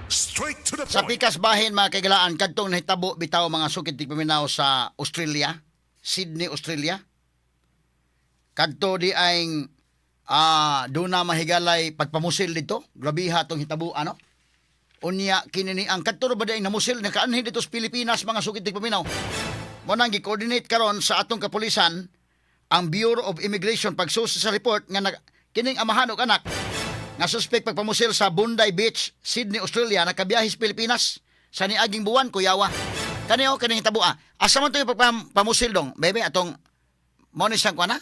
Straight to the Sa point. pikas bahin mga kaigalaan, kadtong nahitabo bitaw mga sukid tigpaminaw sa Australia, Sydney, Australia. Kadto di ay doon na mahigalay pagpamusil dito. Grabiha tong hitabo ano. Unya kinini ang kadto ba day namusil nakaanhin dito sa Pilipinas mga sukid tigpaminaw. Mo nang gi-coordinate karon sa atong kapulisan ang Bureau of Immigration pagsusi sa report nga kining amahan og anak nga suspect pagpamusil sa Bondi Beach, Sydney, Australia, nakabiyahis Pilipinas sa niaging buwan, Kuyawa. Kaniyo, kaning tabua. Asa man ito yung pagpamusil dong? Bebe, atong monis ang kwa na?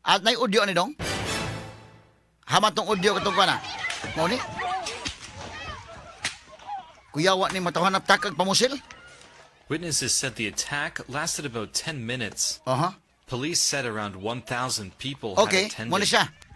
At na'y audio ni dong? Hamat tong audio katong kwa na? Moni? Kuyawa ni matahanap takag pamusil? Witnesses said the attack lasted about 10 minutes. Police said around 1,000 people Okay, had moni attended. siya.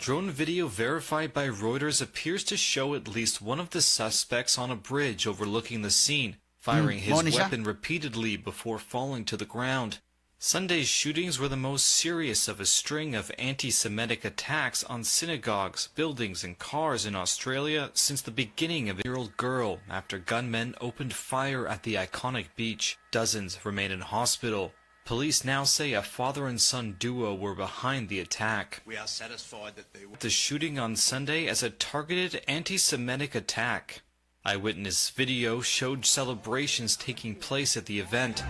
Drone video verified by Reuters appears to show at least one of the suspects on a bridge overlooking the scene, firing his moni siya. weapon repeatedly before falling to the ground. Sunday's shootings were the most serious of a string of anti-Semitic attacks on synagogues, buildings, and cars in Australia since the beginning of a year-old girl after gunmen opened fire at the iconic beach. Dozens remain in hospital. Police now say a father and son duo were behind the attack. We are satisfied that they The shooting on Sunday as a targeted anti-Semitic attack. Eyewitness video showed celebrations taking place at the event,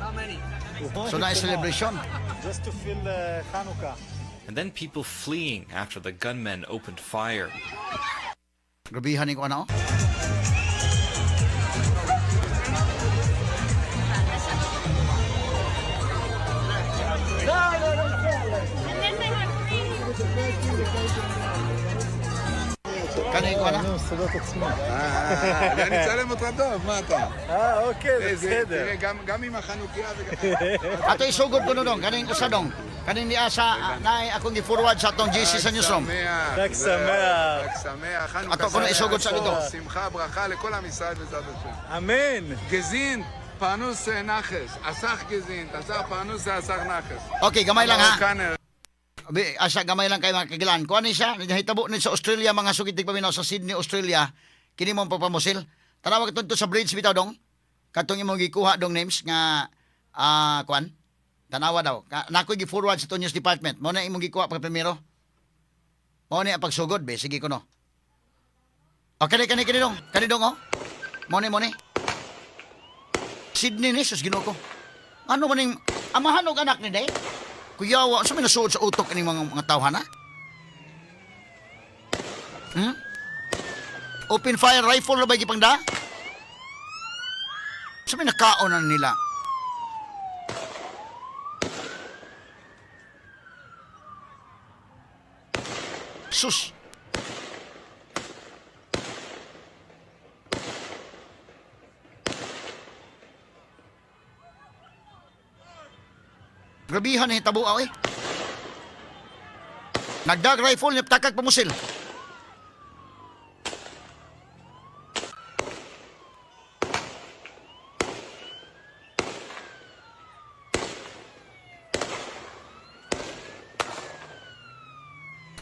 So na celebration. Just to feel Hanukkah. and then people fleeing after the gunmen opened fire. Grabihan ni ko ano? Kanin ko ano? סודות עצמי. אני אצלם אותך טוב, מה אתה? אוקיי, זה בסדר. תראה, גם עם החנוכיה וגם... Ato isugod ko no dong, kaning usa dong. Kaning ni asa na akong gi-forward sa atong GC sa newsroom. חג שמח. חג שמח, חנוכה אתה קונה איזשהו גוד סלידו. שמחה, ברכה לכל עם ישראל בעזרת השם. אמן. גזין, פרנוס נחש, אסך גזין, אסך פרנוס אסך נחש. Okay, gamay lang ha. כאן, Asa gamay lang kay mga kagilan. Kuha ni siya, nahitabo ni sa Australia, mga sukitig paminaw sa Sydney, Australia. Kini mong papamusil. Tanawag ito sa bridge bitaw dong. Katong imong gikuha dong names nga kuan. Tanawa daw. Nakoy gi-forward sa to news department. Mo na imong gikuha pag primero. Mo na ang pagsugod be, sige ko no. O kani dong. Kani dong oh. Mo ni. Sydney ni sus Ginoo ko. Ano man ning amahan og anak ni day? Kuyawa, sa may nasuod sa utok ni mga tawhan ha? Open fire rifle na ba gipangda? Sa may nakaonan nila? Sus! Grabihan ni hitabo eh. Nagdag rifle niya takag pamusil.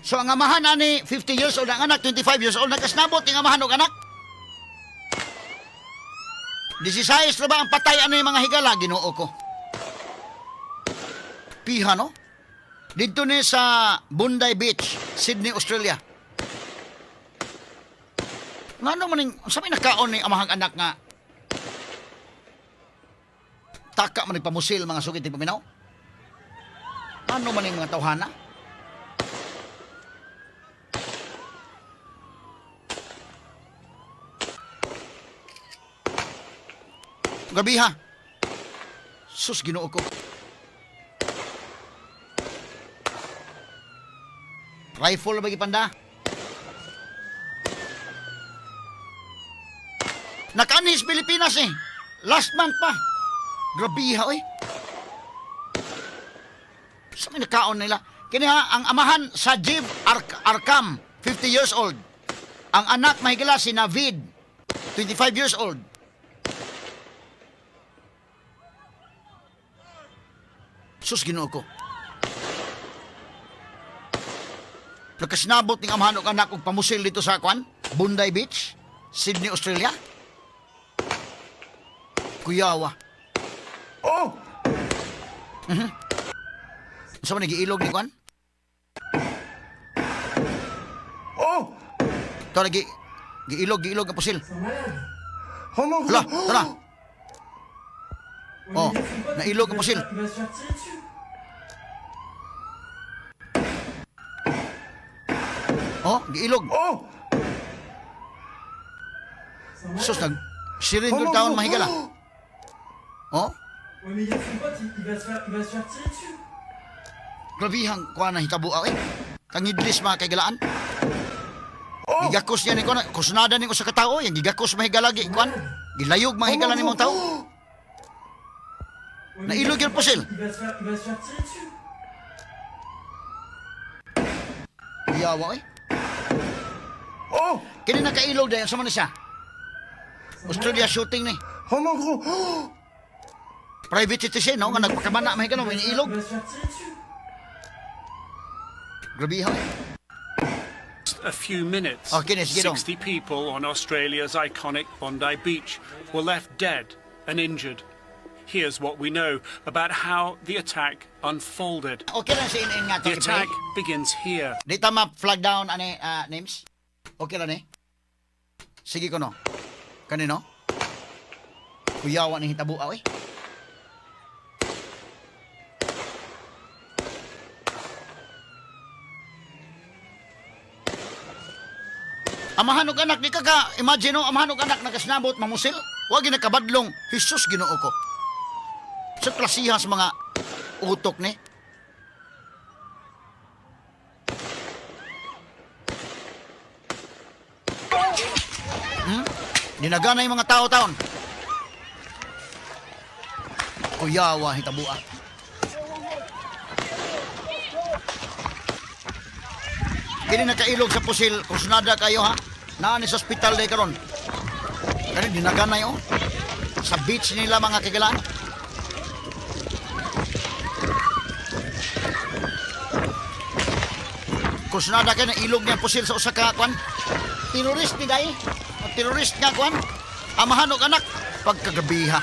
So ang amahan ani 50 years old, ang anak 25 years old, nagkasnabot ang amahan og anak. 16 na ba ang patay ano yung mga higala, Ginoo ko? Piha, no? Dito ni sa Bondi Beach, Sydney, Australia. Nga ano maning, sabi nakaon ni amahang anak nga, taka maning pamusil mga sugit ni paminaw? Ano maning mga tawhana? Gabi ha? Sus, Ginoo ko. Rifle bagi panda. Nakanis Pilipinas eh. Last month pa. Grabiha oy. Sa may nakaon nila. Kini ha, ang amahan sa Jiv Arkam, 50 years old. Ang anak mahigala si Navid, 25 years old. Sus, Ginoo ko. Nagkasnabot ng amahan og anak og pamusil dito sa kwan, Bondi Beach. Sydney, Australia? Kuyawa. Oh! Sa man nagiilog ni Kwan? Oh! Ito lagi, giilog ang pusil. Hala! Hala, tara. Oh, nailog ang pusil. Oh, giilog. Oh! Sus, sirin yung taon mahigala. Oh, Ouais, mais il y a son pote, il va se faire tirer dessus. grabihang kuha na hitabo eh. Kangidlis mga kaigalaan. Gigakos niya ni kuha, kusnada ni ko sa katao, yung gigakos mahigala kuha. Gilayog mahigala ni mong tao. Ouais, mais Nailog yung pusil. il va se faire tirer dessus. Yawa eh. Oh! Kini nakailog dahil sa man siya. Australia shooting ni. Hala ko! Private citizen, no? Nga nagpakamana mahigala, may Il ilog. va se faire tirer dessus. Grabihan eh. A few minutes, Oh, Guinness, get on. 60 people on Australia's iconic Bondi Beach were left dead and injured. Here's what we know about how the attack unfolded. Okay lang si in nga to. The attack begins here. Di tama flag down ane names. Okay lang eh. Sige ko no. Kanino? Kuyawa ni hitabo eh. Amahan og anak di ka imagine no, amahan og anak nakasnabot mamusil. Wa ginakabadlong Hesus Ginoo ko. Sa klasiha sa mga utok ni. Dinagana yung mga tao-taon. Kuyawa hitabua. Kini nakailog sa pusil, kusnada kayo ha. Naan sa ospital day karon. Kani dinagana yo. Sa beach nila mga kagalaan. Kusnada kay na ilog niya pusil sa usa ka kwan. Terorist ni day. Terorist nga kwan. Amahan og anak pagkagabiha.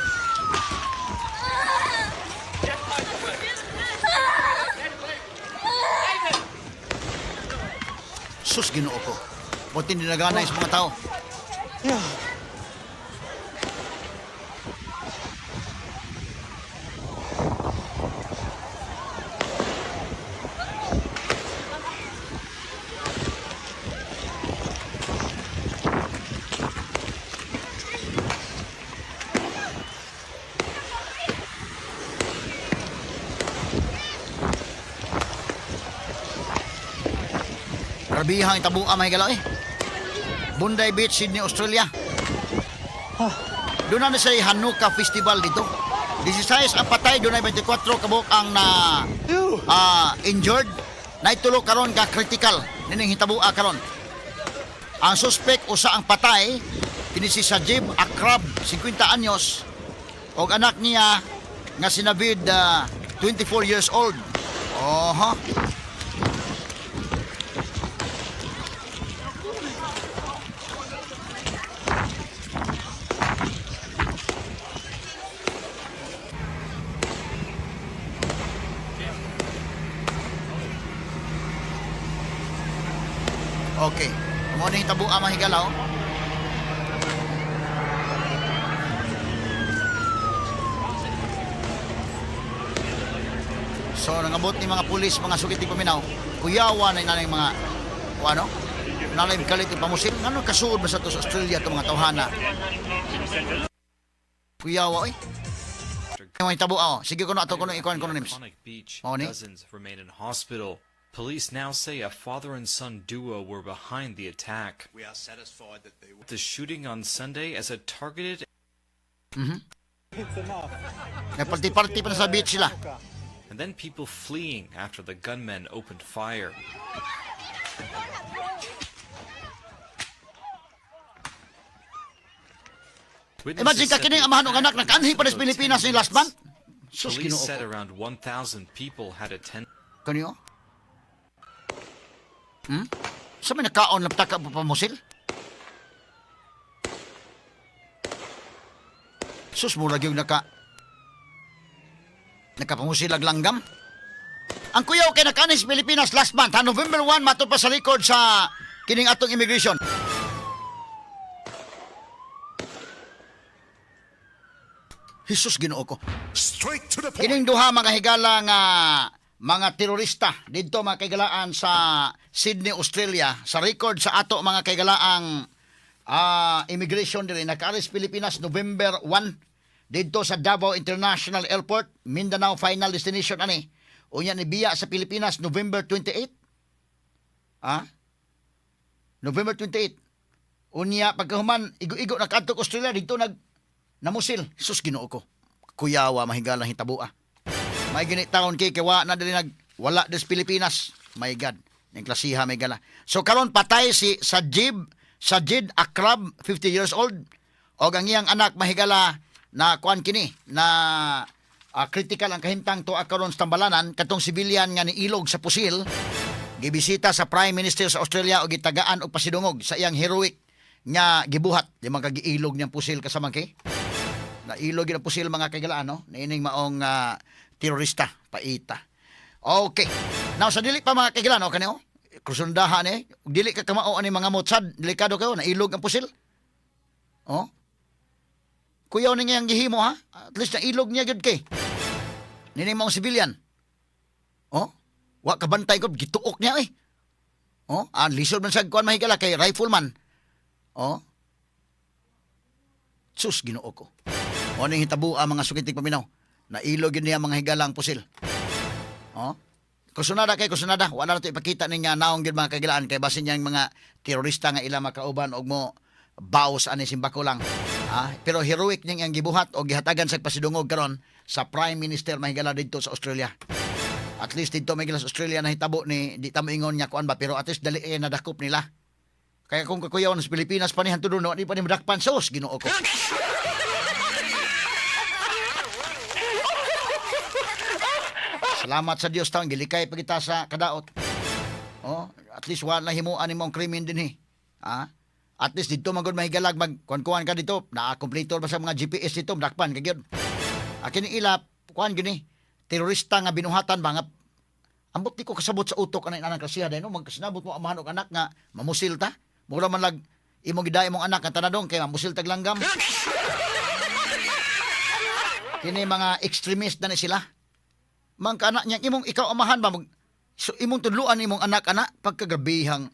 Sus Ginoo ko. Buti nilagana sa mga tao. Karabihang itabunga may galaw eh. Bondi Beach, Sydney, Australia. Doon na sa Hanukkah Festival dito. 16 ang patay, doon ay 24 kabuk ang injured. Naitulo karon ka critical. Nining hitabua karon. Ang suspect usa ang patay, kini si Sajib Akrab, 50 anyos. Og anak niya nga si Navid, 24 years old. Oho. Okay. Amo ni hitabo ang mahigalaw. So nangabot ni mga pulis, mga sugit ni paminaw. Kuyawa na nanay mga ano? Nanay kalit pamusil. Ngano kasuod ba sa to sa Australia to mga tawhana? Kuyawa eh. Ang hitabo sige ko na ato kuno ikuan kuno nims. Iconic beach, Oh, ni? dozens remain in hospital. Police now say a father and son duo were behind the attack. We are satisfied that they were. The shooting on Sunday as a targeted It's enough. Party-party pa na sa beach sila. and then people fleeing after the gunmen opened fire. Imagine ka kining amahan og anak nakaanhi pa sa Pilipinas ni last month. Sus Police Ginoo said ko. around 1,000 people had attended. Kaniyo? Sa may nakaon na ptaka pa pamusil? Sus, murag yung nakapangusilag langgam. Ang kuyaw kay nakanis Pilipinas last month, ha, November 1, matod pa sa record sa kining atong immigration. Jesus, Ginoo ko. Straight to the point. Kining duha mga higala nga mga terorista didto mga kaigalaan sa Sydney, Australia, sa record sa ato mga kaigalaang immigration diri naka-aris Pilipinas November 1 didto sa Davao International Airport, Mindanao final destination ani. Unya ni biya sa Pilipinas November 28. November 28. Unya pagkahuman igo-igo nakadto Australia didto namusil. Sus, Ginoo ko. Kuyawa mahigalang hitabo. May gini taon kay wa na dili wala des Pilipinas. My God, ning klasiha may gala. So karon patay si Sajid Akrab, 50 years old, og ang iyang anak mahigala na kuan kini na critical ang kahimtang to karon sa Tambalanan katong civilian nga niilog sa pusil. Gibisita sa Prime Minister sa Australia og gitagaan og pasidungog sa iyang heroic nga gibuhat di man kagiilog niyang pusil kasama kay na ilog na pusil mga kaigalaan, no? Niining maong terorista, paita. Okay. Now, sa dili pa mga kaigalaan, no? Kanyo, kusundahan dili ka kamao ani mga motsad, delikado kayo, na ilog ang pusil. Oh? Kuyaw na niyang gihimo, ha? At least na ilog niya gud kay. Niining maong civilian. Oh? Wa kabantay ko, gituok niya, eh. Oh? Lisod man sa kuan mahigala kay rifleman. Oh? Sus, Ginoo ko. O ning hitabo ang mga sukitig paminaw. Nailog yun niya mga higalang pusil. Oh? Kusunada, wala na ito ipakita niya naong yun mga kagilaan kay basin niyang mga terorista nga ila makauban og mo baos ani simbako lang. Pero heroic niyang ang gibuhat o gihatagan sa pasidungog karon sa Prime Minister mahigala dito sa Australia. At least dito mahigala sa Australia na hitabo ni di ta moingon niya kuan ba pero at least dali nadakop nila. Kaya kung kakuyaw sa Pilipinas pa ni hantud no, di pa ni madakpan sos, Ginoo ko. Salamat sa Dios taon gilikay pa kita sa kadaot. Oh, at least wala himuan imong krimen dinhi. At least dito man gud mahigalag kuan ka dito, na-completor ba sa mga GPS dito, dakpan kay gyud. Kini ila kuan gini, terorista nga binuhatan ba nga ambot di ko kasabot sa utok anay anak kasiya dai no, magkasinabot mo amahan og anak nga mamusil ta. Mura man lag imong giday imong anak nga tanadong kay mamusil tag langgam. Kini mga extremist na ni sila. Mangka anak niya imong ikaw amahan ba so imong tudluan imong anak-anak pagkagabihang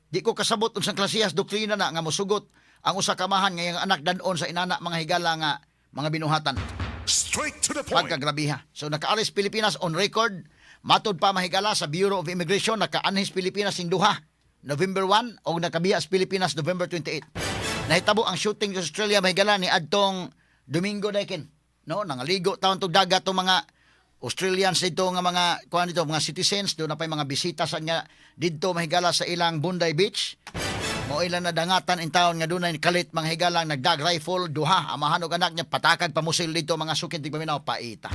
di ko kasabot unsang klasiyas doktrina na nga mosugot ang usa ka amahan nga iyang anak danon sa inana mga higala nga mga binuhatan. Straight to the point. Pagkagrabiha. So naka-aris Pilipinas on record. Matod pa mahigala sa Bureau of Immigration naka-anhis Pilipinas in duha November 1 o nakabihas Pilipinas November 28. Nahitabo ang shooting sa Australia mahigala ni adtong Domingo daykin. No, nangaligo taon tog dagat tong mga Australians dito nga mga kuan dito mga citizens do na pay mga bisita sa nga didto mahigala sa ilang Bondi Beach. Mao ilang nadangatan in taon nga dunay kalit mga higalang nagdag rifle duha amahan og anak niya patakag pamusil dito mga sukid tig paminaw paita.